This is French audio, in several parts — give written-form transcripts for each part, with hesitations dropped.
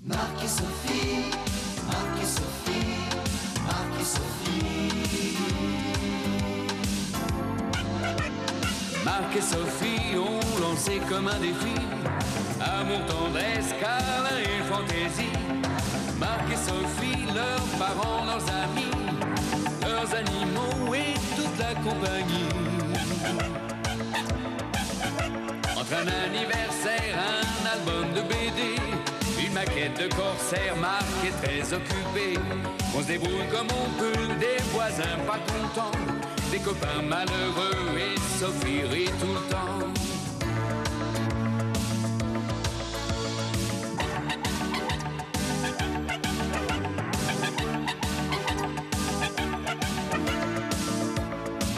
Marc et Sophie, Marc et Sophie, Marc et Sophie. Marc et Sophie ont lancé comme un défi amour, tendresse, câlin et fantaisie. Marc et Sophie, leurs parents, leurs amis, leurs animaux et toute la compagnie. Entre un anniversaire, un album de BD, une maquette de corsaire, Marc est très occupé. On se débrouille comme on peut, des voisins pas contents, des copains malheureux et Sophie rit tout le temps.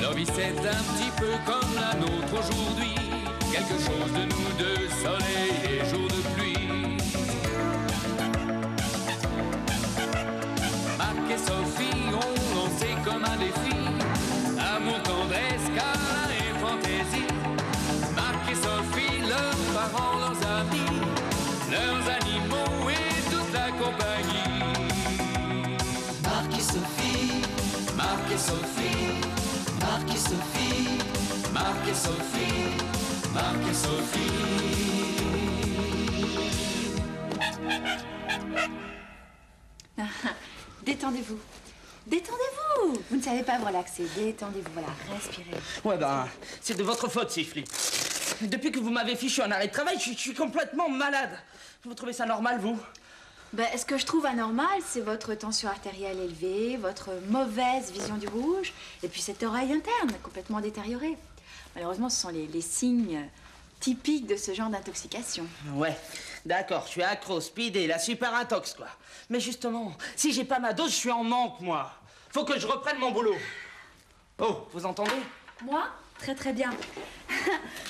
Leur vie c'est un petit peu comme la nôtre aujourd'hui, quelque chose de nous deux, soleil et jour de pluie. Marc et Sophie ont lancé comme un défi amour, tendresse, câlin et fantaisie. Marc et Sophie, leurs parents, leurs amis, leurs animaux et toute la compagnie. Marc et Sophie, Marc et Sophie, Marc et Sophie, Marc et Sophie, Marc et Sophie. Détendez-vous. Détendez-vous. Vous ne savez pas vous relaxer. Détendez-vous. Voilà, respirez. Ouais, ben, c'est de votre faute si je flippe. Depuis que vous m'avez fichu en arrêt de travail, je suis complètement malade. Vous trouvez ça normal, vous? Ben, ce que je trouve anormal, c'est votre tension artérielle élevée, votre mauvaise vision du rouge, et puis cette oreille interne complètement détériorée. Malheureusement, ce sont les signes typiques de ce genre d'intoxication. Ouais, d'accord, je suis accro, speedé, la super intox, quoi. Mais justement, si j'ai pas ma dose, je suis en manque, moi. Faut que je reprenne mon boulot. Oh, vous entendez? Moi? Très très bien.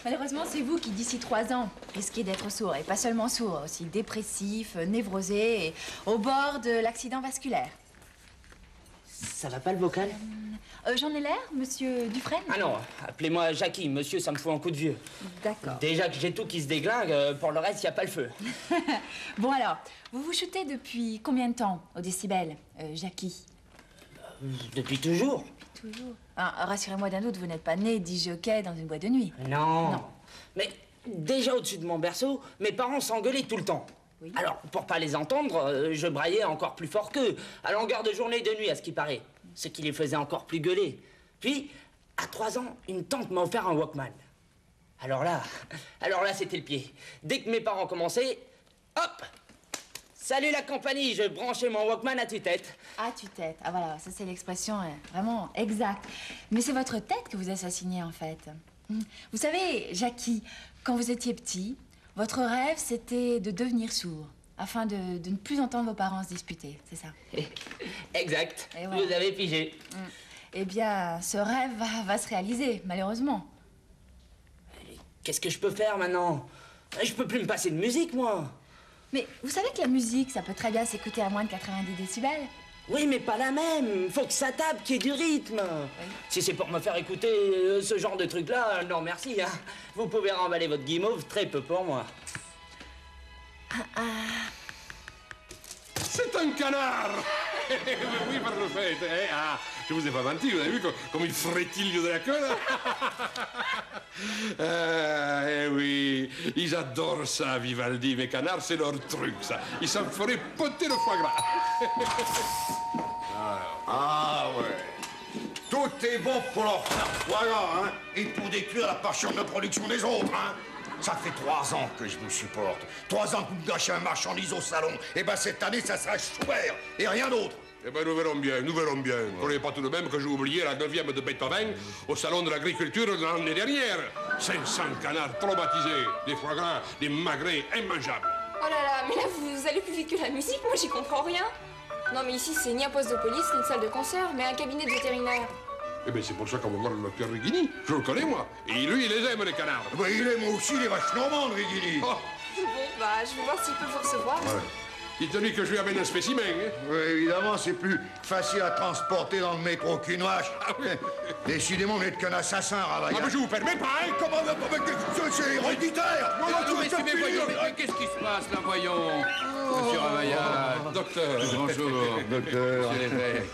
Malheureusement, c'est vous qui, d'ici 3 ans, risquez d'être sourd. Et pas seulement sourd, aussi dépressif, névrosé et au bord de l'accident vasculaire. Ça va pas le vocal? J'en ai l'air, monsieur Dufresne? Ah non, appelez-moi Jackie, monsieur, ça me fout un coup de vieux. D'accord. Déjà que j'ai tout qui se déglingue, pour le reste, y a pas le feu. Bon alors, vous vous shootez depuis combien de temps au décibel, Jackie? Depuis toujours. Toujours. Ah, rassurez-moi d'un doute, vous n'êtes pas né disjockey dans une boîte de nuit. Non. Non. Mais déjà au-dessus de mon berceau, mes parents s'engueulaient tout le temps. Oui. Alors, pour pas les entendre, je braillais encore plus fort qu'eux, à longueur de journée et de nuit, à ce qui paraît. Ce qui les faisait encore plus gueuler. Puis, à 3 ans, une tante m'a offert un Walkman. Alors là, c'était le pied. Dès que mes parents commençaient, hop! Salut la compagnie, je branchais mon Walkman à tue-tête. À tue-tête. Ah voilà, ça c'est l'expression vraiment exacte. Mais c'est votre tête que vous assassinez en fait. Vous savez, Jackie, quand vous étiez petit, votre rêve c'était de devenir sourd, afin de ne plus entendre vos parents se disputer, c'est ça? Exact, Et voilà. vous avez pigé. Eh bien, ce rêve va se réaliser, malheureusement. Qu'est-ce que je peux faire maintenant? Je peux plus me passer de musique, moi. Mais vous savez que la musique, ça peut très bien s'écouter à moins de 90 décibels. Oui, mais pas la même. Faut que ça tape, qu'il y ait du rythme. Oui. Si c'est pour me faire écouter ce genre de truc-là, non merci. Hein. Vous pouvez remballer votre guimauve, très peu pour moi. C'est un canard. Oui, par le fait. Ah, je vous ai pas menti, vous avez vu comme il frétille de la queue, là. Eh oui, ils adorent ça, Vivaldi. Mes canards, c'est leur truc, ça. Ils s'en feraient poter le foie gras. Ah ouais. Tout est bon pour leur faire foie gras, hein. Et pour détruire la passion de production des autres, hein. Ça fait 3 ans que je vous supporte. 3 ans que vous me gâchez un marchandise au salon. Et ben cette année, ça sera Schubert et rien d'autre. Eh ben, nous verrons bien, nous verrons bien. Vous ne croyez pas tout de même que j'ai oublié la 9e de Beethoven au salon de l'agriculture de l'année dernière. 500 canards traumatisés, des foie gras, des magrets immangeables. Oh là là, mais là vous allez plus vite que la musique, moi j'y comprends rien. Non mais ici c'est ni un poste de police, ni une salle de concert, mais un cabinet de vétérinaire. Eh bien, c'est pour ça qu'on va voir le docteur Rigini. Je le connais, moi. Et lui, il les aime, les canards. Ben, il est moi aussi les vaches normandes, Rigini. Oh. Bon bah je vais voir s'il peut vous recevoir. Ouais. Dites-lui que je lui amène un spécimen. Hein. Oui, évidemment, c'est plus facile à transporter dans le métro qu'une vache. Décidément, vous n'êtes qu'un assassin, Ravaillac. Ah, mais je vous permets pas, hein. Comment c'est héréditaire. Mais voyons, mais qu'est-ce qui se passe là, voyons? Monsieur Ravaillac. Docteur. Bonjour. Docteur. Monsieur l'évêque.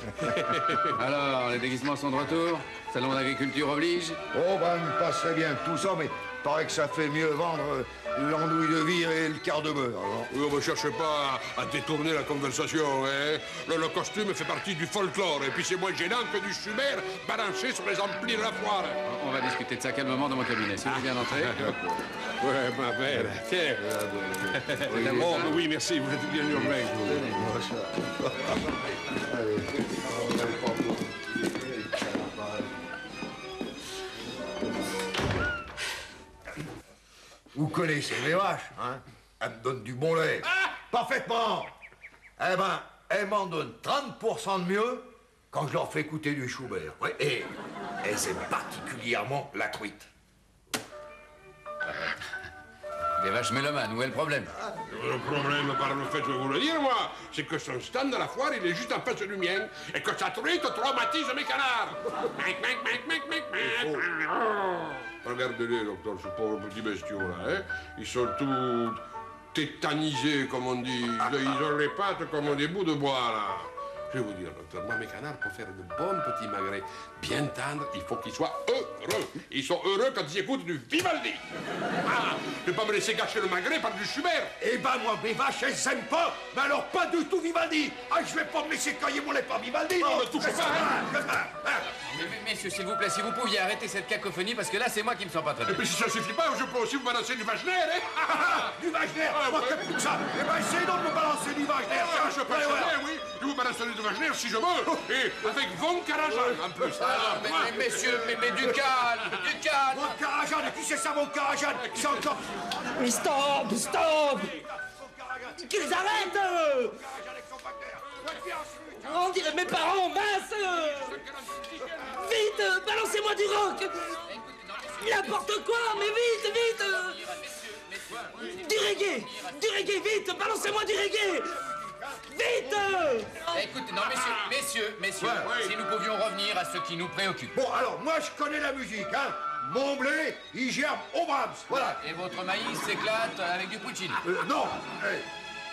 Alors, les déguisements sont de retour? Salon d'agriculture oblige? Oh, ben, me passerait bien tout ça, mais paraît que ça fait mieux vendre l'andouille de vire et le quart de beurre. Alors. Oui, on ne cherche pas à détourner la conversation. Hein. Le costume fait partie du folklore. Et puis c'est moins gênant que du Schubert balancé sur les amplis de la foire. On va discuter de ça calmement dans mon cabinet. Si vous voulez bien entrer. Ouais, ma belle. Tiens. Oh, oui, merci. Vous êtes bien urbain. Vous connaissez les vaches, hein? Elles me donnent du bon lait. Parfaitement. Eh ben, elles m'en donnent 30% de mieux quand je leur fais écouter du Schubert. Ouais, et c'est particulièrement la truite. Des vaches mélomanes, où est le problème? Le problème, par le fait, je vais vous le dire, moi, c'est que son stand à la foire, il est juste en face du mien, et que sa truite traumatise mes canards. Regardez-les, docteur, ce pauvre petit bestiau, là, hein. Ils sont tous tétanisés, comme on dit. Ils ont les pattes comme des bouts de bois, là. Je vais vous dire, docteur, moi, mes canards, pour faire de bons petits magrets bien tendres, il faut qu'ils soient heureux. Ils sont heureux quand ils écoutent du Vivaldi. Ah, je ne vais pas me laisser gâcher le magret par du Schubert. Eh ben, moi, mes vaches, elles s'aiment pas, mais alors pas du tout Vivaldi. Ah, je vais pas me laisser cailler mon lait par Vivaldi. Non, ne touche pas, hein. Messieurs, s'il vous plaît, si vous pouviez arrêter cette cacophonie, parce que là, c'est moi qui me sens pas très bien. Et puis si ça suffit pas, je peux aussi vous balancer du Wagner, hein. Du Wagner. Moi, ouais. que plus que ça. Eh ben, essayez donc de me balancer du Wagner. Je peux oui. Je vous balancerai du Wagner si je veux. Et avec Von Karajan, en plus. Alors, mais messieurs, mais du calme, du calme. Mon Karajan, qui c'est ça, mon Karajan? C'est encore... Mais stop. Qu'ils arrêtent. On dirait mes parents, mince. Vite, balancez-moi du rock. N'importe quoi, mais vite. Du reggae, vite, balancez-moi du reggae. Vite. Écoutez, non, messieurs, Ouais. si nous pouvions revenir à ce qui nous préoccupe. Bon, alors, moi, je connais la musique, hein. Mon blé, il germe au Brahms, voilà. Et votre maïs s'éclate avec du Puccini. Non,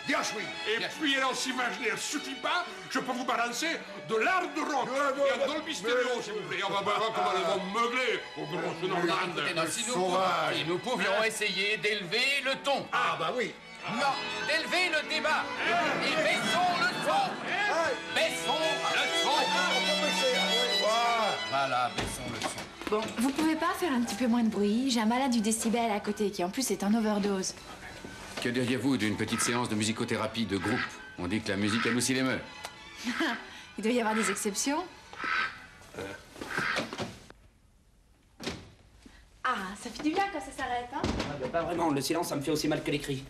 bien chouï. Et puis, alors, si Wagner suffit pas, je peux vous balancer de l'art de rock. Et un Dolby Stereo, s'il vous plaît. On va voir comment elles vont meugler aux grosses Normandes. Écoutez, non, si nous pouvions essayer d'élever le ton. Ah, bah oui. Non, d'élever le débat. Et baissons le son. Baissons le son. Voilà, baissons le son. Bon, vous pouvez pas faire un petit peu moins de bruit? J'ai un malade du décibel à côté qui en plus est en overdose. Que diriez-vous d'une petite séance de musicothérapie de groupe? On dit que la musique adoucit les mœurs. Il doit y avoir des exceptions. Ah, ça fait du bien quand ça s'arrête, hein? Pas vraiment, le silence, ça me fait aussi mal que les cris.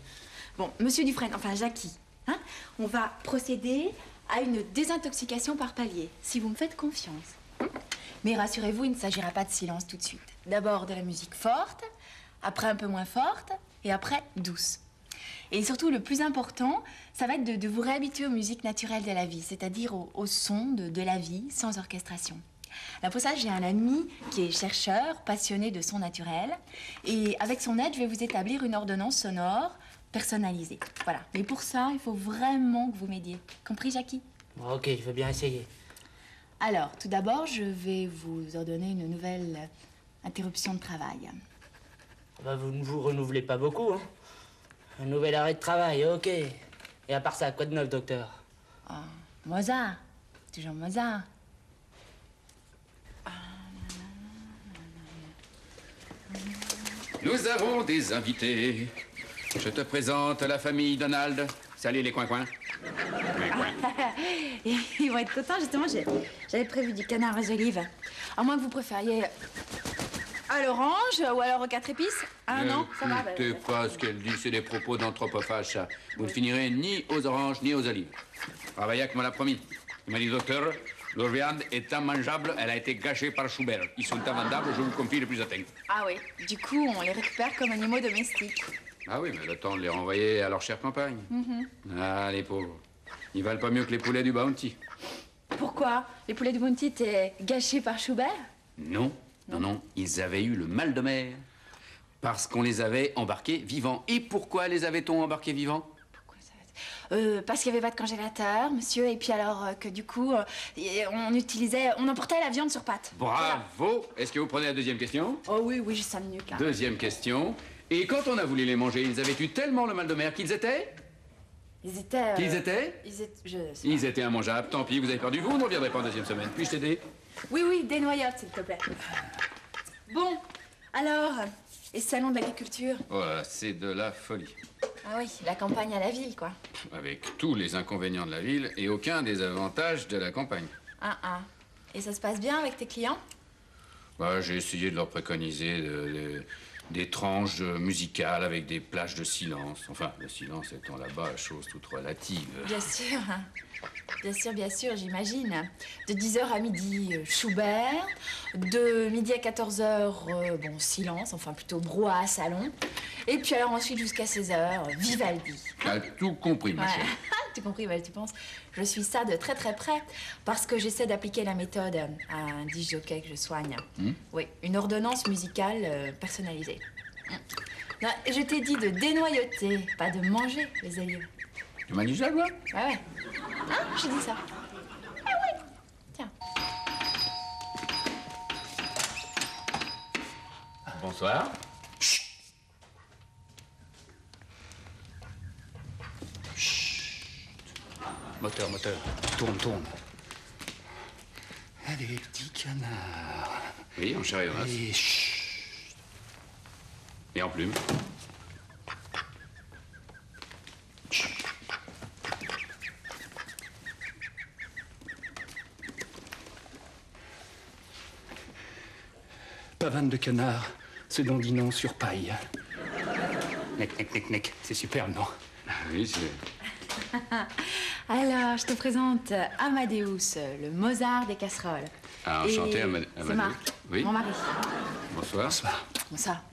Bon, monsieur Dufresne, enfin Jackie, hein, on va procéder à une désintoxication par palier, si vous me faites confiance. Mais rassurez-vous, il ne s'agira pas de silence tout de suite. D'abord de la musique forte, après un peu moins forte, et après douce. Et surtout, le plus important, ça va être de vous réhabituer aux musiques naturelles de la vie, c'est-à-dire au son de la vie, sans orchestration. Là, pour ça, j'ai un ami qui est chercheur, passionné de son naturel. Et avec son aide, je vais vous établir une ordonnance sonore personnalisée. Voilà. Mais pour ça, il faut vraiment que vous m'aidiez. Compris, Jackie? Ok, je veux bien essayer. Alors, tout d'abord, je vais vous ordonner une nouvelle interruption de travail. Bah, vous ne vous renouvelez pas beaucoup, hein? Un nouvel arrêt de travail, ok. Et à part ça, quoi de neuf, docteur? Oh, Mozart. Toujours Mozart. Nous avons des invités. Je te présente la famille Donald. Salut les coins-coins. Ils vont être contents, justement. J'avais prévu du canard aux olives. À moins que vous préfériez à l'orange ou alors aux 4 épices. Ah non, ça va. N'écoutez pas ce qu'elle dit, c'est des propos d'anthropophage, ça. Vous ne finirez ni aux oranges ni aux olives. Ravaillac me l'a promis. Il m'a dit, docteur, leur viande est immangeable, elle a été gâchée par Schubert. Ils sont invendables, je vous confie le plus atteint. Ah oui, du coup, on les récupère comme animaux domestiques. Ah oui, mais le temps de les renvoyer à leur chère campagne. Ah, les pauvres. Ils valent pas mieux que les poulets du Bounty. Pourquoi? Les poulets du Bounty étaient gâchés par Schubert? Non, non, non. Ils avaient eu le mal de mer. Parce qu'on les avait embarqués vivants. Et pourquoi les avait-on embarqués vivants? Parce qu'il n'y avait pas de congélateur, monsieur, et puis alors que du coup, on emportait la viande sur pattes. Bravo! Voilà. Est-ce que vous prenez la deuxième question? Oh oui, oui, j'ai 5 minutes, là. Deuxième question. Et quand on a voulu les manger, ils avaient eu tellement le mal de mer qu'ils étaient? Ils étaient... Qu'ils étaient? Ils étaient immangeables. Tant pis, vous avez perdu. Vous ne reviendrez pas en deuxième semaine. Puis-je t'aider? Oui, oui, des noyottes, s'il te plaît. Bon, alors, et salon de l'agriculture? Oh, c'est de la folie. Ah oui, la campagne à la ville, quoi. Avec tous les inconvénients de la ville et aucun des avantages de la campagne. Ah. Et ça se passe bien avec tes clients? Bah, j'ai essayé de leur préconiser des tranches musicales avec des plages de silence. Enfin, le silence étant là-bas chose toute relative. Bien sûr, j'imagine. De 10h à midi, Schubert. De midi à 14h, bon, silence, enfin plutôt brouhaha, salon. Et puis alors ensuite jusqu'à 16h, Vivaldi. T'as tout compris, ma chérie. Tu compris, bah, tu penses. Je suis ça de très très près parce que j'essaie d'appliquer la méthode à un disc-jockey que je soigne. Oui, une ordonnance musicale personnalisée. Non, je t'ai dit de dénoyauter, pas de manger les aïeux. Tu m'as dit ça, quoi? Ah ouais. Hein? J'ai dit ça. Ah ouais. Tiens. Bonsoir. Moteur. Tourne. Allez, petit canard. Oui, en chair et en os. Et Et en plume. pavane de canard, se dandinant sur paille. Nec. C'est superbe, non? Oui, c'est... Alors, je te présente Amadeus, le Mozart des casseroles. Ah, enchanté, Et Amadeus. C'est Marc, Oui. mon mari. Bonsoir. Bon, ça.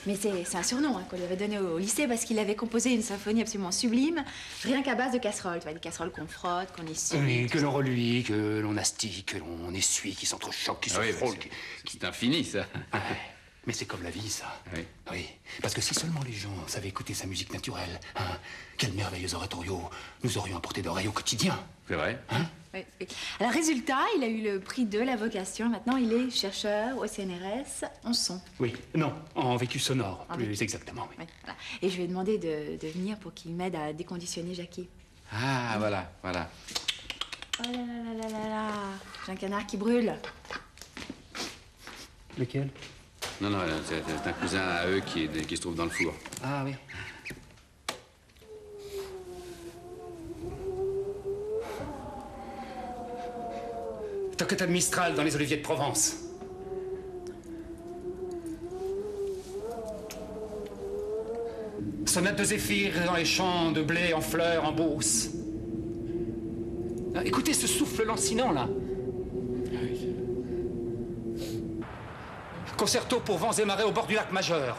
Mais c'est un surnom qu'on lui avait donné au lycée parce qu'il avait composé une symphonie absolument sublime, rien qu'à base de casseroles. Tu vois, des casseroles qu'on frotte, qu'on essuie. Oui, que l'on reluit, que l'on astique, que l'on essuie, qui s'entrechoquent, qui se frôlent. C'est infini, ça. Ouais. Mais c'est comme la vie, ça. Oui. Parce que si seulement les gens savaient écouter sa musique naturelle, hein, quels merveilleux oratorios nous aurions apporté d'oreilles au quotidien. C'est vrai. Hein? Oui. Alors, résultat, il a eu le prix de la vocation. Maintenant, il est chercheur au CNRS en son. Oui, non, en vécu sonore, plus exactement. Oui. Oui, voilà. Et je lui ai demandé de venir pour qu'il m'aide à déconditionner Jackie. Ah, voilà. Oh là. J'ai un canard qui brûle. Lequel? Non, c'est un cousin à eux qui se trouve dans le four. Ah oui. Toccata de Mistral dans les oliviers de Provence. Sonate de Zéphyr dans les champs de blé en fleurs, en beauce. Ah, écoutez ce souffle lancinant, là. Concerto pour vents et marées au bord du lac Majeur.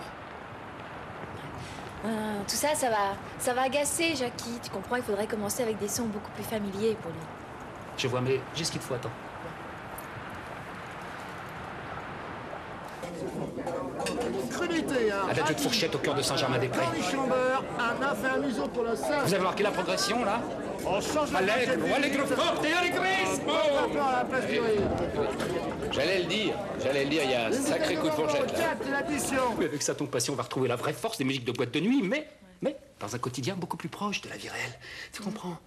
Tout ça, ça va agacer Jackie. Tu comprends, il faudrait commencer avec des sons beaucoup plus familiers pour lui. Je vois, mais j'ai ce qu'il te faut, attends. Crudité, hein. Adagio de fourchette au cœur de Saint-Germain-des-Prés. Chambeur, un œuf et un museau pour le sein. Vous avez marqué la progression, là? On change la Allegro forte et allegrismo! à la place du rire. J'allais le dire, il y a un sacré coup de fourchette, là. L'addition. Mais avec ça, ton patient va retrouver la vraie force des musiques de boîte de nuit, mais dans un quotidien beaucoup plus proche de la vie réelle. Tu comprends?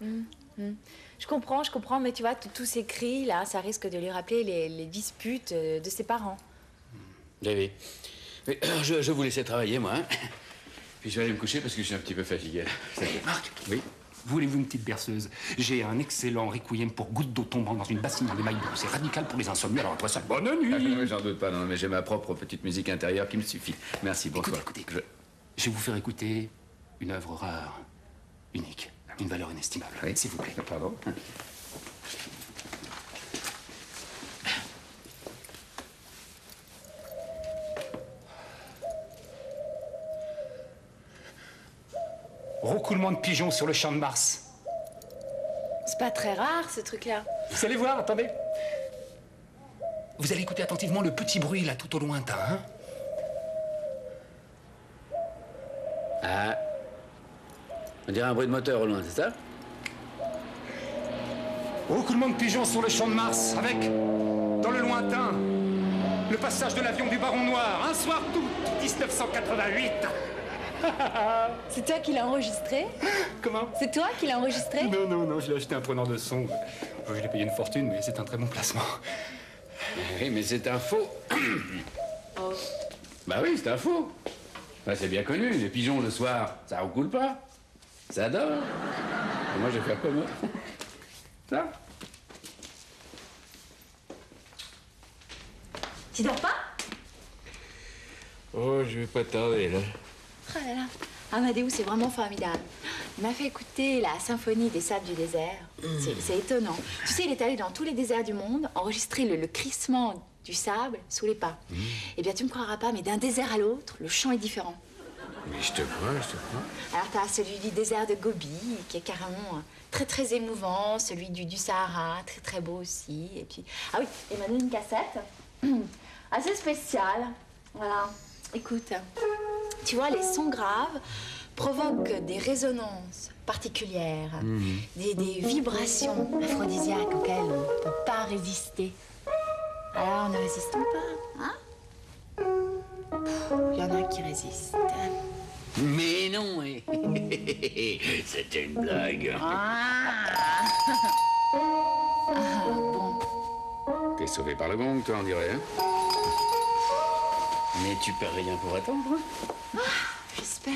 Je comprends, mais tu vois, tous ces cris, là, ça risque de lui rappeler les disputes de ses parents. Oui. Mais, je vous laissais travailler, moi. Hein. Puis je vais aller me coucher parce que je suis un petit peu fatigué. Marc? Oui. Voulez-vous une petite berceuse? J'ai un excellent requiem pour gouttes d'eau tombant dans une bassine dans les mailles douces. C'est radical pour les insomnies, alors après ça, bonne nuit! J'en doute pas, non, mais j'ai ma propre petite musique intérieure qui me suffit. Merci, bonsoir. Écoutez. Je vais vous faire écouter une œuvre rare, unique, d'une valeur inestimable. Oui. S'il vous plaît. Pardon. écoulement de pigeons sur le champ de Mars. C'est pas très rare, ce truc-là. Vous allez voir, attendez. Vous allez écouter attentivement le petit bruit, là, tout au lointain, hein? Ah. On dirait un bruit de moteur au loin, c'est ça? Écoulement de pigeons sur le champ de Mars, avec, dans le lointain, le passage de l'avion du Baron Noir, un soir d'août 1988. C'est toi qui l'as enregistré? Comment? C'est toi qui l'as enregistré? Non, je l'ai acheté un preneur de son. Je l'ai payé une fortune, mais c'est un très bon placement. Oui, mais c'est un faux. Oh. Bah oui, c'est un faux. Bah, c'est bien connu, les pigeons le soir, ça roucoule pas. Ça dort. Et moi, je vais faire comme eux. Ça? Tu dors pas? Oh, je vais pas tarder, là. Oh là là. Amadeus, c'est vraiment formidable. Il m'a fait écouter la symphonie des sables du désert. C'est étonnant. Tu sais, il est allé dans tous les déserts du monde, enregistrer le crissement du sable sous les pas. Eh bien, tu me croiras pas, mais d'un désert à l'autre, le chant est différent. Mais je te crois. Alors, t'as celui du désert de Gobi, qui est carrément très, très émouvant. Celui du Sahara, très, très beau aussi. Et puis... Ah oui, il m'a donné une cassette assez spéciale. Voilà. Écoute, tu vois, les sons graves provoquent des résonances particulières, des vibrations aphrodisiaques auxquelles on ne peut pas résister. Alors, ne résistons pas, hein? Il y en a qui résistent. Mais non, c'était une blague. Ah, bon. T'es sauvé par le gong, toi, on dirait, hein? Mais tu perds rien pour attendre, hein? J'espère.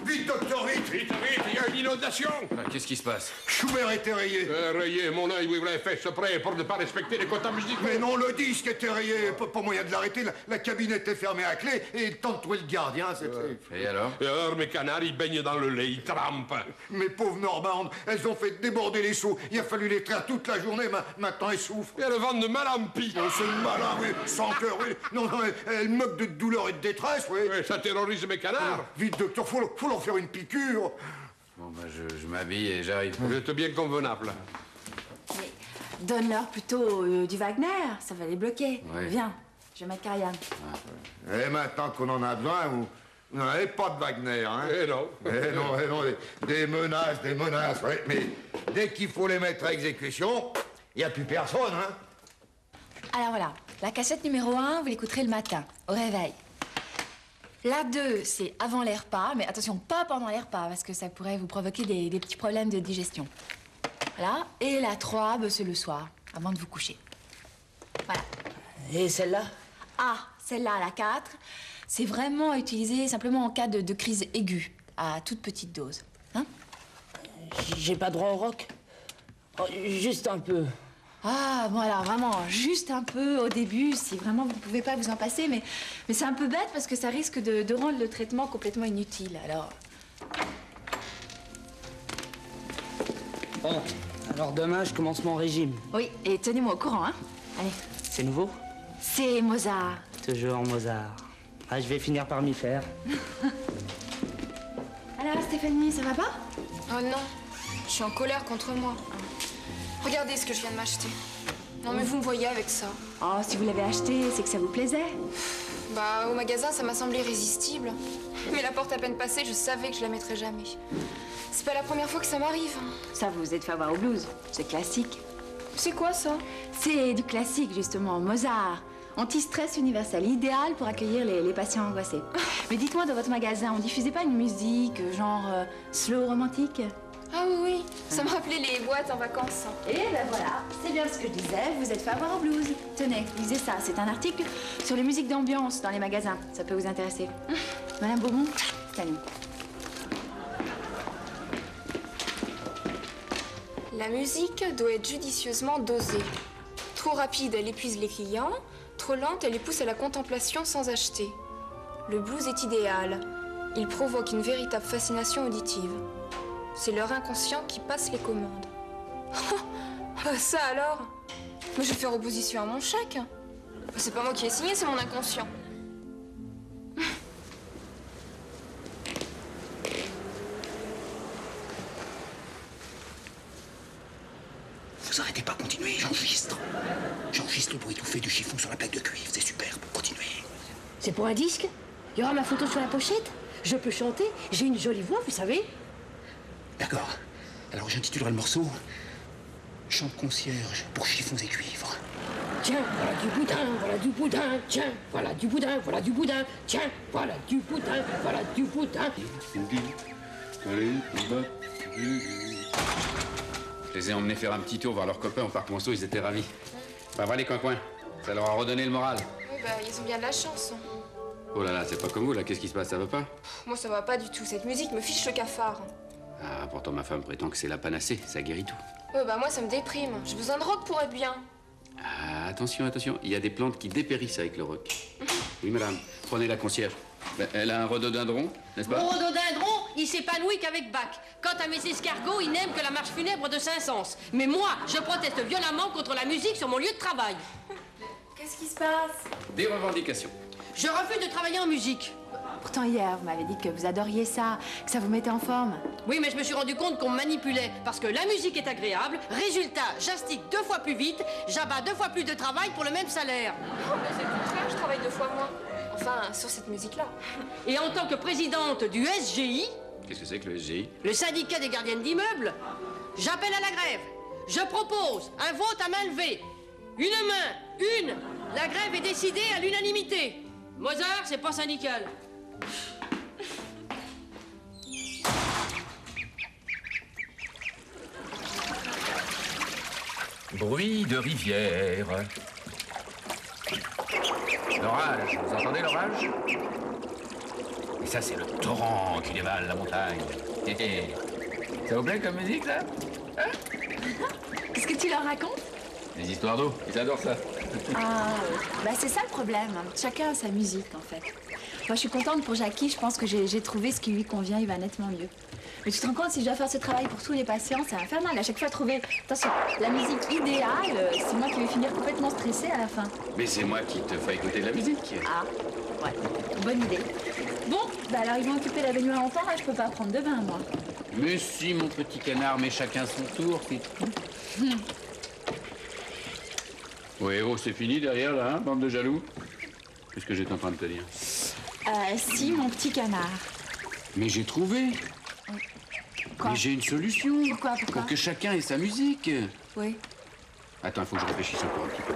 Vite, docteur, vite! Vite, il y a une inondation! Qu'est-ce qui se passe? Schubert était rayé. Rayé, mon œil, oui, vous l'avez fait exprès pour ne pas respecter les quotas musicaux. Mais non, le disque était rayé. Pas moyen de l'arrêter. La cabine était fermée à clé et le temps de trouver le gardien, c'était... Et alors? Et alors, mes canards, ils baignent dans le lait, ils trempent. Mes pauvres Normandes, elles ont fait déborder les seaux. Il a fallu les traire toute la journée. Maintenant, elles souffrent. Et elles vendent de malampi. Oh, c'est malin, oui. Sans cœur, oui. Non, elles moquent de douleur et de détresse, oui. Ouais, ça terrorise mes canards. Vite, docteur, faut leur faire une piqûre. Bon, bah, je m'habille et j'arrive. Vous êtes bien convenable. Mais donne-leur plutôt du Wagner, ça va les bloquer. Ouais. Viens, je vais mettre Karian. Et maintenant qu'on en a besoin, vous n'avez pas de Wagner, hein? Eh non. Eh non, des menaces, oui. Mais dès qu'il faut les mettre à exécution, il n'y a plus personne, hein? Alors voilà, la cassette numéro 1, vous l'écouterez le matin, au réveil. La 2, c'est avant les repas, mais attention, pas pendant les repas, parce que ça pourrait vous provoquer des petits problèmes de digestion. Voilà. Et la 3, c'est le soir, avant de vous coucher. Voilà. Et celle-là? Ah, celle-là, la 4, c'est vraiment à utiliser simplement en cas de crise aiguë, à toute petite dose. Hein? J'ai pas droit au rock? Oh, juste un peu. Ah, bon alors vraiment, juste un peu au début, si vraiment vous ne pouvez pas vous en passer, mais c'est un peu bête parce que ça risque de rendre le traitement complètement inutile, alors... Bon, alors demain, je commence mon régime. Oui, et tenez-moi au courant, hein. Allez. C'est nouveau? C'est Mozart. Toujours Mozart. Ah, je vais finir par m'y faire. Alors Stéphanie, ça va pas? Oh non, je suis en colère contre moi. Regardez ce que je viens de m'acheter. Non mais vous me voyez avec ça. Oh, si vous l'avez acheté, c'est que ça vous plaisait. Bah, au magasin, ça m'a semblé irrésistible. Mais la porte à peine passée, je savais que je la mettrais jamais. C'est pas la première fois que ça m'arrive. Ça vous êtes fait avoir au blues, c'est classique. C'est quoi ça? C'est du classique, justement, Mozart. Anti-stress universel, idéal pour accueillir les patients angoissés. Mais dites-moi, dans votre magasin, on diffusait pas une musique genre slow romantique? Ah oui, ça me rappelait les boîtes en vacances. Et ben voilà, c'est bien ce que je disais, vous êtes fait avoir au blues. Tenez, lisez ça, c'est un article sur les musiques d'ambiance dans les magasins. Ça peut vous intéresser. Madame Beaumont, c'est à nous. La musique doit être judicieusement dosée. Trop rapide, elle épuise les clients. Trop lente, elle les pousse à la contemplation sans acheter. Le blues est idéal. Il provoque une véritable fascination auditive. C'est leur inconscient qui passe les commandes. Ça alors? Mais je vais faire opposition à mon chèque. C'est pas moi qui ai signé, c'est mon inconscient. Vous arrêtez pas, continuez, j'enregistre. J'enregistre le bruit étouffé du chiffon sur la plaque de cuivre, c'est superbe, continuez. C'est pour un disque? Il y aura ma photo sur la pochette? Je peux chanter, j'ai une jolie voix, vous savez. D'accord. Alors j'intitulerai le morceau Chant de concierge pour chiffons et cuivres. Tiens, voilà du boudin, voilà du boudin, tiens, voilà du boudin, voilà du boudin, tiens, voilà du boudin, voilà du boudin. Je les ai emmenés faire un petit tour voir leurs copains au parc Monceau, ils étaient ravis. Bah va les coins-coins, ça leur a redonné le moral. Oui, bah, ils ont bien de la chance. Oh là là, c'est pas comme vous là, qu'est-ce qui se passe, ça va pas? Moi, ça va pas du tout. Cette musique me fiche le cafard. Ah, pourtant ma femme prétend que c'est la panacée, ça guérit tout. Ouais, bah moi, ça me déprime. J'ai besoin de rock pour être bien. Ah, attention, attention, il y a des plantes qui dépérissent avec le rock. Oui, madame, prenez la concierge. Ben, elle a un rhododendron, n'est-ce pas? Mon rhododendron, il s'épanouit qu'avec Bach. Quant à mes escargots, ils n'aiment que la marche funèbre de Saint-Saëns. Mais moi, je proteste violemment contre la musique sur mon lieu de travail. Qu'est-ce qui se passe? Des revendications. Je refuse de travailler en musique. Pourtant, hier, vous m'avez dit que vous adoriez ça, que ça vous mettait en forme. Oui, mais je me suis rendu compte qu'on me manipulait. Parce que la musique est agréable. Résultat, j'astique 2 fois plus vite, j'abats 2 fois plus de travail pour le même salaire. Oh, mais c'est le contraire, je travaille 2 fois moins. Enfin, sur cette musique-là. Et en tant que présidente du SGI, Qu'est-ce que c'est que le SGI? le syndicat des gardiennes d'immeubles, j'appelle à la grève. Je propose un vote à main levée. Une main, une. La grève est décidée à l'unanimité. Mozart, c'est pas syndical. Bruit de rivière. L'orage, vous entendez l'orage? Et ça, c'est le torrent qui dévale la montagne. Hé, hé. Ça vous plaît comme musique, là? Hein? Qu'est-ce que tu leur racontes? Les histoires d'eau, ils adorent ça. Ah, bah c'est ça le problème. Chacun a sa musique, en fait. Moi, je suis contente pour Jackie. Je pense que j'ai trouvé ce qui lui convient. Il va nettement mieux. Mais tu te rends compte, si je dois faire ce travail pour tous les patients, c'est infernal. À chaque fois, trouver, attention, la musique idéale, c'est moi qui vais finir complètement stressée à la fin. Mais c'est moi qui te fais écouter de la musique. Ah, ouais, bonne idée. Bon, bah alors ils vont occuper la baignoire longtemps, là, je peux pas prendre de bain, moi. Mais si, mon petit canard, mais chacun son tour, c'est tout. Oui, oh, c'est fini derrière, là, hein, bande de jaloux? Qu'est-ce que j'étais en train de te dire? Si, mon petit canard. Mais j'ai trouvé. Quoi? Mais j'ai une solution. Pourquoi? Pour que chacun ait sa musique. Oui. Attends, il faut que je réfléchisse encore un petit peu.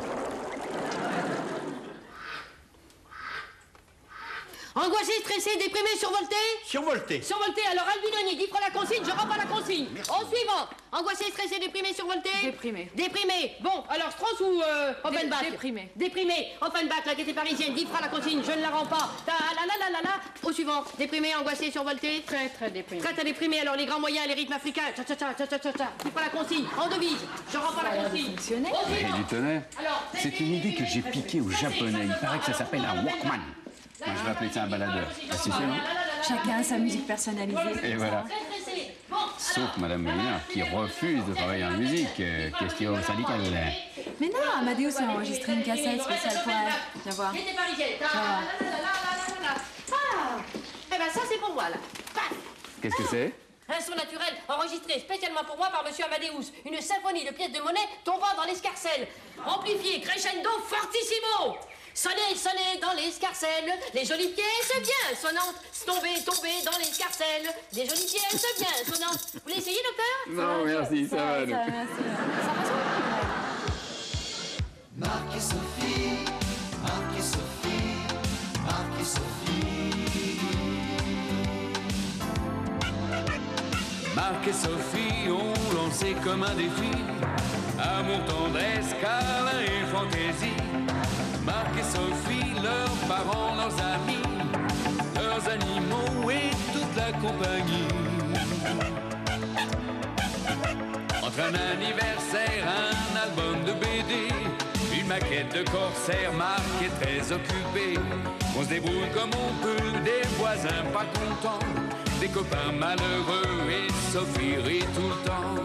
Angoissé, stressé, déprimé, survolté? Survolté. Survolté, alors Albinoni, dit la consigne, je rends pas la consigne. Au suivant. Angoissé, stressé, déprimé, survolté? Déprimé. Déprimé. Bon, alors Strauss ou Offenbach? Déprimé. Déprimé. Offenbach, la gaieté parisienne, dit la consigne, je ne la rends pas. Ta la la la la la. Au suivant. Déprimé, angoissé, survolté? Très déprimé. Très déprimé, alors les grands moyens, les rythmes africains. Cha cha cha cha cha cha cha. Dit la consigne, en devise, je rends pas la consigne. Fonctionner. Au Et suivant. du tonnerre. Alors, C'est une idée que j'ai piquée aux Japonais. Il paraît que ça s'appelle un Walkman. Moi, je vais appeler ça un baladeur. Ah, c'est ça, non? Chacun a sa musique personnalisée. Et voilà. Sauf Madame Molina, qui refuse de travailler en musique. Question syndicale. Mais non, Amadeus a enregistré une cassette spéciale pour elle. Viens voir. Gaieté parisienne. Ah, eh ben ça c'est pour moi là. Paf. Qu'est-ce que c'est? Un son naturel enregistré spécialement pour moi par Monsieur Amadeus. Une symphonie de pièces de monnaie tombant dans l'escarcelle. Amplifié, crescendo, fortissimo. Sonnez, sonnez dans l'escarcelle. Les jolies pièces bien sonnantes. Tombez, tombez dans l'escarcelle. Les jolies pièces bien sonnantes. Vous l'essayez, docteur? Non, merci, ça va. Ça, merci. Ça va, Marc et Sophie, Marc et Sophie, Marc et Sophie. Marc et Sophie ont lancé comme un défi amour, tendresse, câlin et fantaisie. Marc et Sophie, leurs parents, leurs amis, leurs animaux et toute la compagnie. Entre un anniversaire, un album de BD, une maquette de corsaire, Marc est très occupé. On se débrouille comme on peut, des voisins pas contents, des copains malheureux et Sophie rit tout le temps.